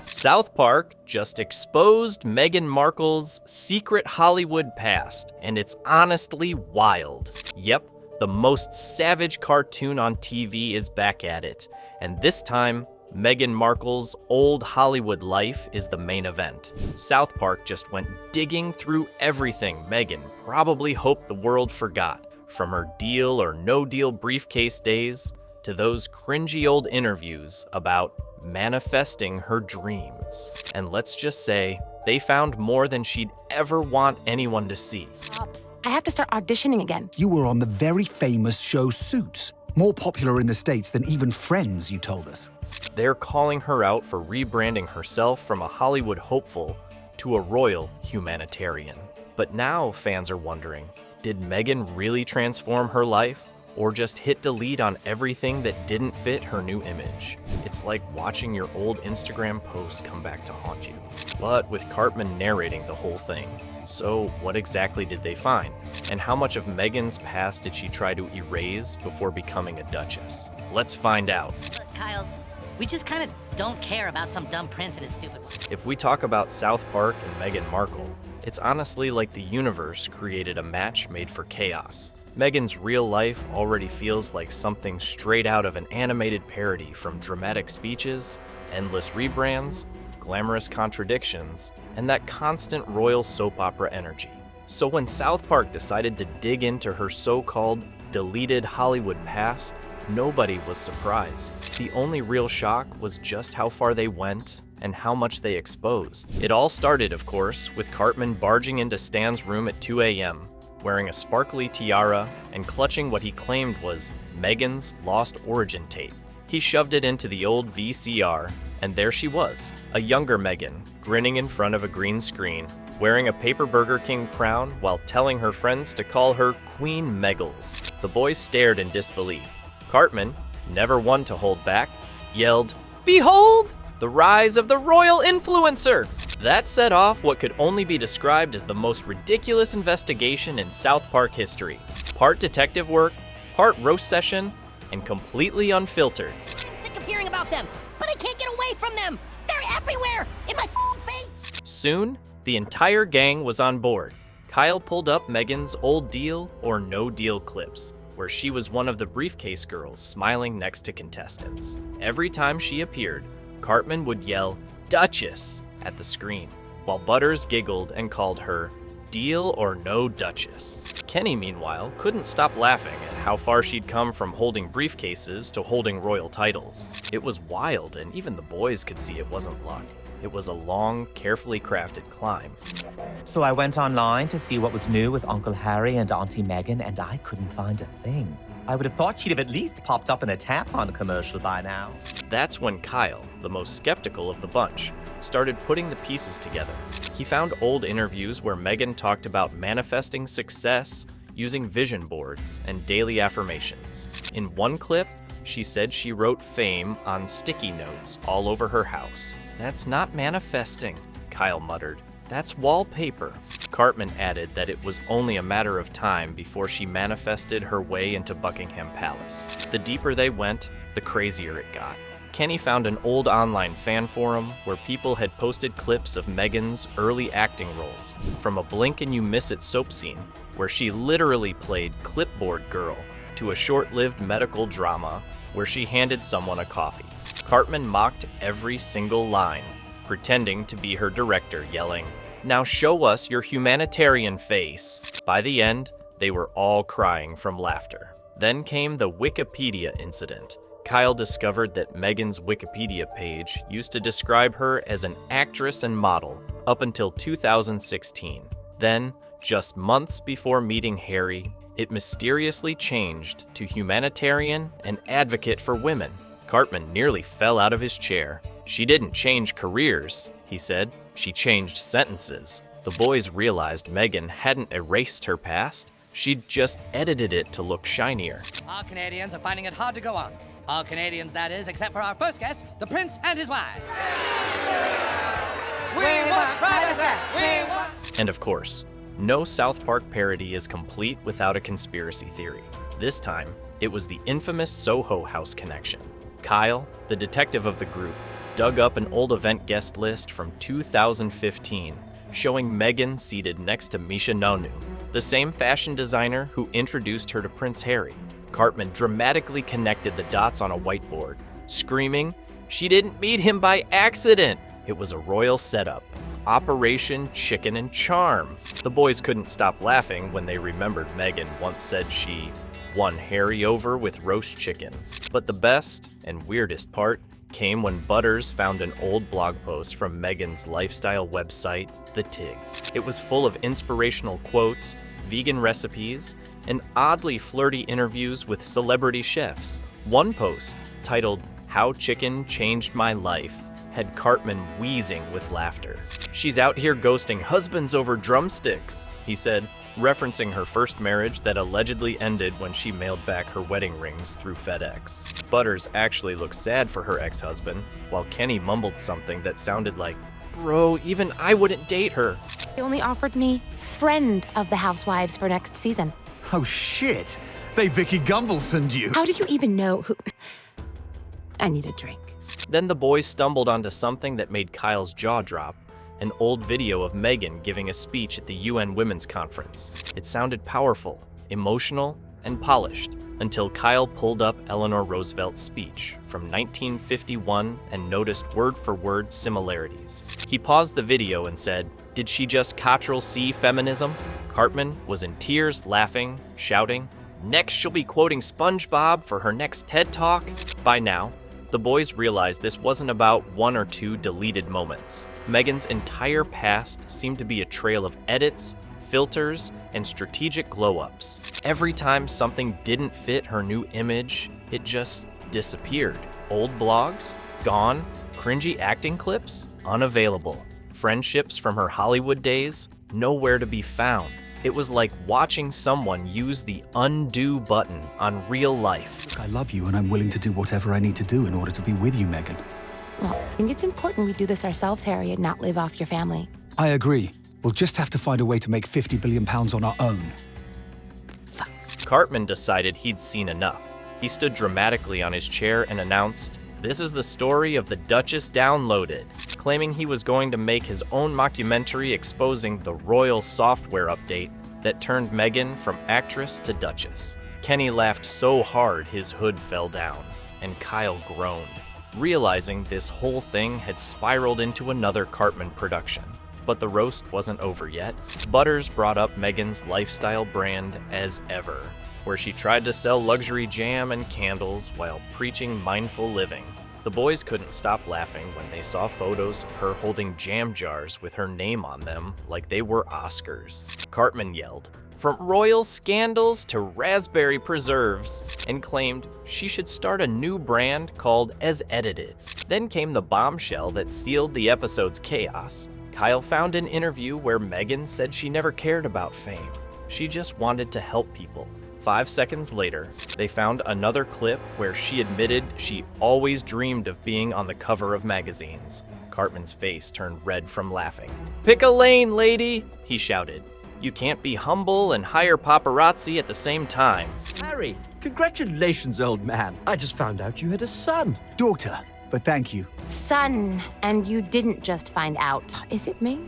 South Park just exposed Meghan Markle's secret Hollywood past, and it's honestly wild. Yep, the most savage cartoon on TV is back at it, and this time, Meghan Markle's old Hollywood life is the main event. South Park just went digging through everything Meghan probably hoped the world forgot, from her deal or no deal briefcase days to those cringy old interviews about manifesting her dreams. And let's just say, they found more than she'd ever want anyone to see. Pops, I have to start auditioning again. You were on the very famous show Suits. More popular in the States than even Friends, you told us. They're calling her out for rebranding herself from a Hollywood hopeful to a royal humanitarian. But now fans are wondering, did Meghan really transform her life? Or just hit delete on everything that didn't fit her new image? It's like watching your old Instagram posts come back to haunt you. But with Cartman narrating the whole thing. So what exactly did they find? And how much of Meghan's past did she try to erase before becoming a duchess? Let's find out. Look, Kyle, we just kind of don't care about some dumb prince and his stupid one. If we talk about South Park and Meghan Markle, it's honestly like the universe created a match made for chaos. Meghan's real life already feels like something straight out of an animated parody, from dramatic speeches, endless rebrands, glamorous contradictions, and that constant royal soap opera energy. So when South Park decided to dig into her so-called deleted Hollywood past, nobody was surprised. The only real shock was just how far they went and how much they exposed. It all started, of course, with Cartman barging into Stan's room at 2 a.m., wearing a sparkly tiara and clutching what he claimed was Meghan's lost origin tape. He shoved it into the old VCR, and there she was, a younger Meghan, grinning in front of a green screen, wearing a paper Burger King crown while telling her friends to call her Queen Meggles. The boys stared in disbelief. Cartman, never one to hold back, yelled, "Behold, the rise of the royal influencer!" That set off what could only be described as the most ridiculous investigation in South Park history. Part detective work, part roast session, and completely unfiltered. I'm sick of hearing about them, but I can't get away from them. They're everywhere, in my face. Soon, the entire gang was on board. Kyle pulled up Meghan's old deal or no deal clips, where she was one of the briefcase girls smiling next to contestants. Every time she appeared, Cartman would yell, "Duchess," at the screen, while Butters giggled and called her Deal or No Duchess. Kenny, meanwhile, couldn't stop laughing at how far she'd come from holding briefcases to holding royal titles. It was wild, and even the boys could see it wasn't luck. It was a long, carefully crafted climb. So I went online to see what was new with Uncle Harry and Auntie Meghan, and I couldn't find a thing. I would have thought she'd have at least popped up in a tampon commercial by now. That's when Kyle, the most skeptical of the bunch, started putting the pieces together. He found old interviews where Meghan talked about manifesting success using vision boards and daily affirmations. In one clip, she said she wrote fame on sticky notes all over her house. "That's not manifesting," Kyle muttered. "That's wallpaper." Cartman added that it was only a matter of time before she manifested her way into Buckingham Palace. The deeper they went, the crazier it got. Kenny found an old online fan forum where people had posted clips of Meghan's early acting roles, from a blink and you miss it soap scene, where she literally played clipboard girl, to a short-lived medical drama where she handed someone a coffee. Cartman mocked every single line, pretending to be her director, yelling, "Now show us your humanitarian face." By the end, they were all crying from laughter. Then came the Wikipedia incident. Kyle discovered that Meghan's Wikipedia page used to describe her as an actress and model up until 2016. Then, just months before meeting Harry, it mysteriously changed to humanitarian and advocate for women. Cartman nearly fell out of his chair. "She didn't change careers," he said. "She changed sentences." The boys realized Meghan hadn't erased her past. She'd just edited it to look shinier. Our Canadians are finding it hard to go on. All Canadians, that is, except for our first guest, the Prince and his wife. We want privacy! We want... And of course, no South Park parody is complete without a conspiracy theory. This time, it was the infamous Soho House connection. Kyle, the detective of the group, dug up an old event guest list from 2015, showing Meghan seated next to Misha Nonu, the same fashion designer who introduced her to Prince Harry. Cartman dramatically connected the dots on a whiteboard, screaming, "She didn't meet him by accident! It was a royal setup. Operation Chicken and Charm." The boys couldn't stop laughing when they remembered Meghan once said she won Harry over with roast chicken. But the best and weirdest part came when Butters found an old blog post from Meghan's lifestyle website, The Tig. It was full of inspirational quotes, vegan recipes, and oddly flirty interviews with celebrity chefs. One post, titled "How Chicken Changed My Life," had Cartman wheezing with laughter. "She's out here ghosting husbands over drumsticks," he said, referencing her first marriage that allegedly ended when she mailed back her wedding rings through FedEx. Butters actually looked sad for her ex-husband, while Kenny mumbled something that sounded like, "Bro, even I wouldn't date her." They only offered me friend of the housewives for next season. Oh shit! They Vicky Gunvalsoned you! How did you even know who... I need a drink. Then the boys stumbled onto something that made Kyle's jaw drop, an old video of Meghan giving a speech at the UN Women's Conference. It sounded powerful, emotional, and polished, until Kyle pulled up Eleanor Roosevelt's speech from 1951 and noticed word-for-word similarities. He paused the video and said, "Did she just Ctrl-C feminism?" Cartman was in tears, laughing, shouting, "Next she'll be quoting SpongeBob for her next TED Talk." By now, the boys realized this wasn't about one or two deleted moments. Meghan's entire past seemed to be a trail of edits, filters, and strategic glow-ups. Every time something didn't fit her new image, it just disappeared. Old blogs? Gone. Cringy acting clips? Unavailable. Friendships from her Hollywood days? Nowhere to be found. It was like watching someone use the undo button on real life. Look, I love you and I'm willing to do whatever I need to do in order to be with you, Meghan. Well, I think it's important we do this ourselves, Harry, and not live off your family. I agree. We'll just have to find a way to make £50 billion on our own. Cartman decided he'd seen enough. He stood dramatically on his chair and announced, "This is the story of the Duchess Downloaded," claiming he was going to make his own mockumentary exposing the royal software update that turned Meghan from actress to duchess. Kenny laughed so hard his hood fell down, and Kyle groaned, realizing this whole thing had spiraled into another Cartman production. But the roast wasn't over yet. Butters brought up Meghan's lifestyle brand as ever, where she tried to sell luxury jam and candles while preaching mindful living. The boys couldn't stop laughing when they saw photos of her holding jam jars with her name on them like they were Oscars. Cartman yelled, "From royal scandals to raspberry preserves," and claimed she should start a new brand called As Edited. Then came the bombshell that sealed the episode's chaos. Kyle found an interview where Meghan said she never cared about fame. She just wanted to help people. 5 seconds later, they found another clip where she admitted she always dreamed of being on the cover of magazines. Cartman's face turned red from laughing. "Pick a lane, lady," he shouted. "You can't be humble and hire paparazzi at the same time." Harry, congratulations, old man. I just found out you had a son. Daughter, but thank you. Son, and you didn't just find out. Is it me?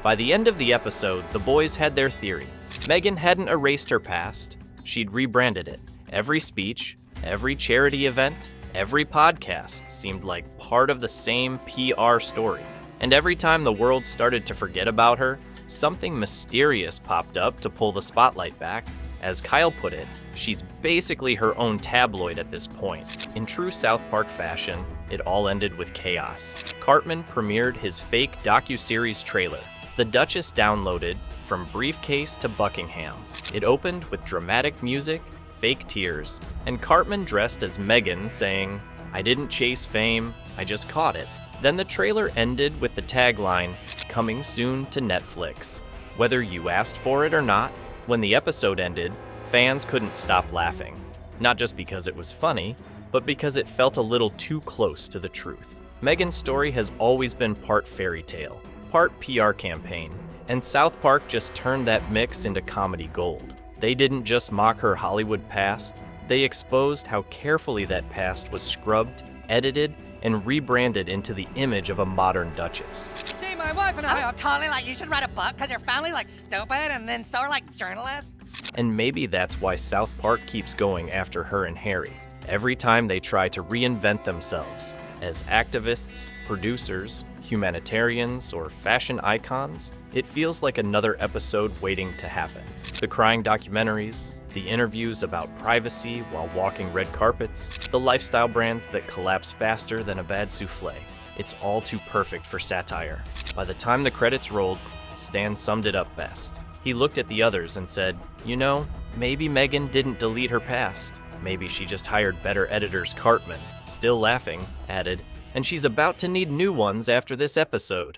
By the end of the episode, the boys had their theory. Meghan hadn't erased her past, she'd rebranded it. Every speech, every charity event, every podcast seemed like part of the same PR story. And every time the world started to forget about her, something mysterious popped up to pull the spotlight back. As Kyle put it, she's basically her own tabloid at this point. In true South Park fashion, it all ended with chaos. Cartman premiered his fake docuseries trailer, The Duchess Downloaded, From Briefcase to Buckingham. It opened with dramatic music, fake tears, and Cartman dressed as Meghan saying, "I didn't chase fame, I just caught it." Then the trailer ended with the tagline, "Coming soon to Netflix." Whether you asked for it or not, when the episode ended, fans couldn't stop laughing. Not just because it was funny, but because it felt a little too close to the truth. Meghan's story has always been part fairy tale, part PR campaign, and South Park just turned that mix into comedy gold. They didn't just mock her Hollywood past, they exposed how carefully that past was scrubbed, edited, and rebranded into the image of a modern duchess. See, my wife and I are totally like, you should write a book because your family like stupid, and then so are like journalists. And maybe that's why South Park keeps going after her and Harry. Every time they try to reinvent themselves as activists, producers, humanitarians, or fashion icons, it feels like another episode waiting to happen. The crying documentaries, the interviews about privacy while walking red carpets, the lifestyle brands that collapse faster than a bad souffle. It's all too perfect for satire. By the time the credits rolled, Stan summed it up best. He looked at the others and said, you know, maybe Meghan didn't delete her past. Maybe she just hired better editors Cartman. Still laughing, added, and she's about to need new ones after this episode.